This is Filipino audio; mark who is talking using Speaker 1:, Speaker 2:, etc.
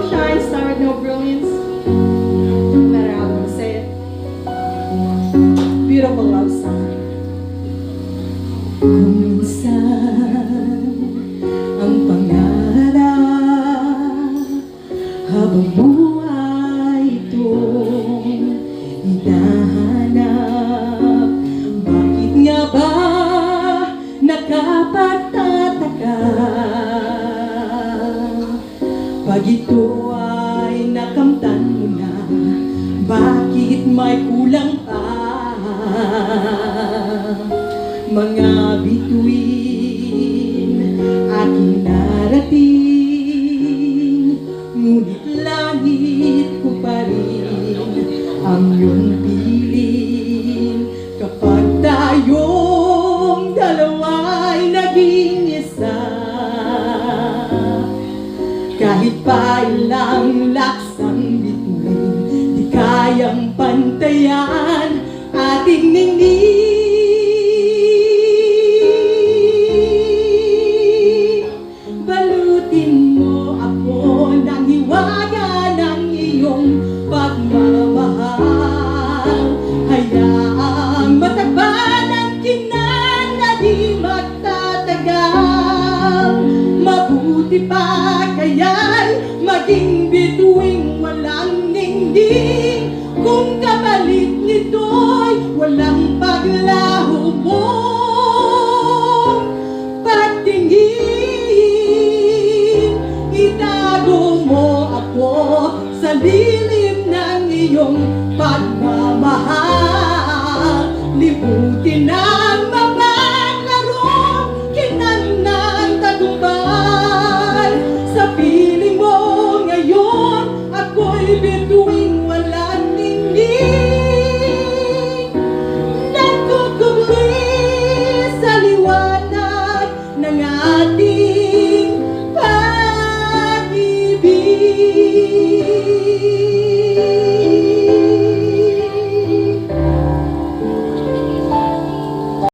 Speaker 1: shine, star with no brilliance. No matter how you want to say it. Beautiful love song.
Speaker 2: Kung minsan ang pangarap habang buhay itong hinahanap, bakit nga ba nakapagtataka pag ito ay nakamtan mo na? Bakit may kulang pa? Mga bituin aking narating, ngunit langit ko pa rin ang iyong piling. Kapag tayong dalawa'y naging isa, kahit pa ilang laksang bituin, di kayang pantayan ating ningning. Balutin mo ako ng hiwaga ng iyong pagmamahal. Hayaang matagban ang kinang na di magtatagal. Mabuti pa kaya'y maging bituing walang ningning, kung kapalit nito'y walang paglaho mong pagtingin. Itago mo ako sa lilim ng iyong pagmamahal. Libutin ang mga larong kinang tagumpay. Sa piling mo ngayon, ako'y bituing walang ningning. Nagkukubli sa liwanag ng ating pag-ibig.